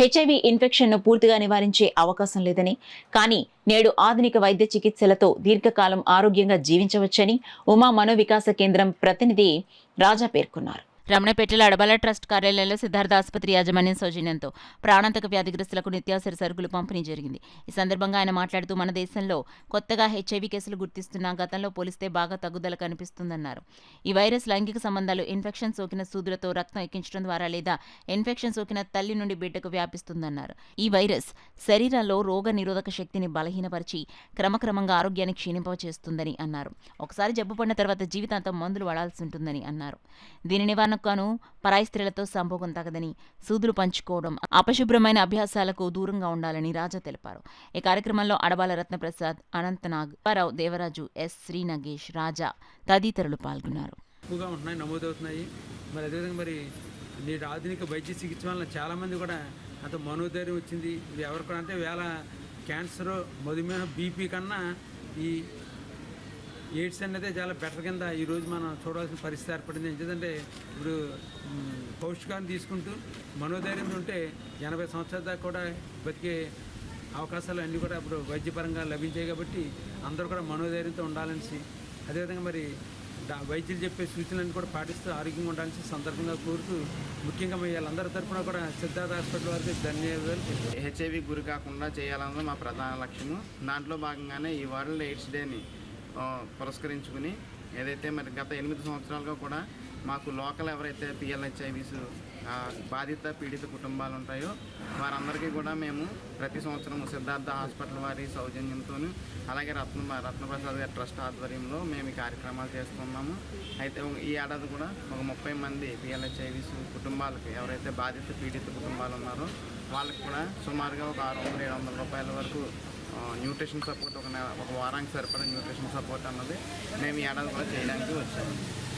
HIV ఇన్ఫెక్షన్ను పూర్తిగా నివారించే అవకాశం లేదని, కానీ నేడు ఆధునిక వైద్య చికిత్సలతో దీర్ఘకాలం ఆరోగ్యంగా జీవించవచ్చని ఉమా మనోవికాస కేంద్రం ప్రతినిధి రాజా పేర్కొన్నారు. రమణపేటలో అడబాల ట్రస్ట్ కార్యాలయంలో సిద్ధార్థ ఆసుపత్రి యాజమాన్యం సౌజన్యంతో ప్రాణాంతక వ్యాధిగ్రస్తులకు నిత్యావసర సరుకులు పంపిణీ జరిగింది. ఈ సందర్భంగా ఆయన మాట్లాడుతూ మన దేశంలో కొత్తగా హెచ్ఐవి కేసులు గుర్తిస్తున్నా గతంలో పోలిస్తే బాగా తగ్గుదల కనిపిస్తుందన్నారు. ఈ వైరస్ లైంగిక సంబంధాలు, ఇన్ఫెక్షన్ సోకిన సూదులతో రక్తం ఎక్కించడం ద్వారా లేదా ఇన్ఫెక్షన్ సోకిన తల్లి నుండి బిడ్డకు వ్యాపిస్తుందన్నారు. ఈ వైరస్ శరీరంలో రోగ నిరోధక శక్తిని బలహీనపరిచి క్రమక్రమంగా ఆరోగ్యాన్ని క్షీణింపచేస్తుందని అన్నారు. ఒకసారి జబ్బు పడిన తర్వాత జీవితాంతం మందులు వాడాల్సి ఉంటుందని అన్నారు. దీని నివారణకు పరాయి స్త్రీలతో సంభోగం తగదని, సూదులు పంచుకోవడం, అపశుభ్రమైన అభ్యాసాలకు దూరంగా ఉండాలని రాజా తెలిపారు. ఈ కార్యక్రమంలో అడబాల రత్నప్రసాద్, అనంతనాగ్, రావు, దేవరాజు, ఎస్ శ్రీ నగేష్, రాజా తదితరులు పాల్గొన్నారు. ఎక్కువగా ఉంటున్నాయి, నమోదవుతున్నాయి. మరి అదేవిధంగా మరి నేటి ఆధునిక వైద్య చికిత్స వల్ల చాలామంది కూడా అంత మనోధైర్యం వచ్చింది. ఇది ఎవరు కూడా అంటే వేళ క్యాన్సర్, మధుమేహం, బీపీ కన్నా ఈ ఎయిడ్స్ అనేది చాలా బెటర్ కింద ఈరోజు మనం చూడాల్సిన పరిస్థితి ఏర్పడింది. ఎందుకంటే ఇప్పుడు పౌష్టికాన్ని తీసుకుంటూ మనోధైర్యం ఉంటే 80 సంవత్సరాల దాకా కూడా బతికే అవకాశాలు అన్నీ కూడా ఇప్పుడు వైద్యపరంగా లభించాయి. కాబట్టి అందరూ కూడా మనోధైర్యంతో ఉండాలనేసి, అదేవిధంగా మరి వైద్యులు చెప్పే సూచనలను కూడా పాటిస్తూ ఆరోగ్యంగా ఉండాలని సందర్భంగా కోరుతూ, ముఖ్యంగా వీళ్ళందరి తరఫున కూడా సిద్ధార్థ హాస్పిటల్ వారికి ధన్యవాదాలు. హెచ్ఐవి గురి కాకుండా చేయాలన్నది మా ప్రధాన లక్ష్యము. దాంట్లో భాగంగానే ఈ వరల్డ్ ఎయిడ్స్ డేని పురస్కరించుకుని ఏదైతే మరి గత 8 సంవత్సరాలుగా కూడా మాకు లోకల్ ఎవరైతే పిఎల్హెచ్ఐవిస్ బాధిత పీడిత కుటుంబాలు ఉంటాయో వారందరికీ కూడా మేము ప్రతి సంవత్సరం సిద్ధార్థ హాస్పిటల్ వారి సౌజన్యంతో, అలాగే రత్నప్రసాద్ గారి ట్రస్ట్ ఆధ్వర్యంలో మేము ఈ కార్యక్రమాలు చేస్తున్నాము. అయితే ఈ ఏడాది కూడా ఒక 30 మంది పిఎల్హెచ్ఐవిస్ కుటుంబాలకు, ఎవరైతే బాధిత పీడిత కుటుంబాలు ఉన్నారో వాళ్ళకి కూడా సుమారుగా ఒక 600-700 రూపాయల వరకు న్యూట్రిషన్ సపోర్ట్, ఒక వారానికి సరిపడా న్యూట్రిషన్ సపోర్ట్ అన్నది మేము ఈ ఏడాది కూడా చేయడానికి వచ్చాము.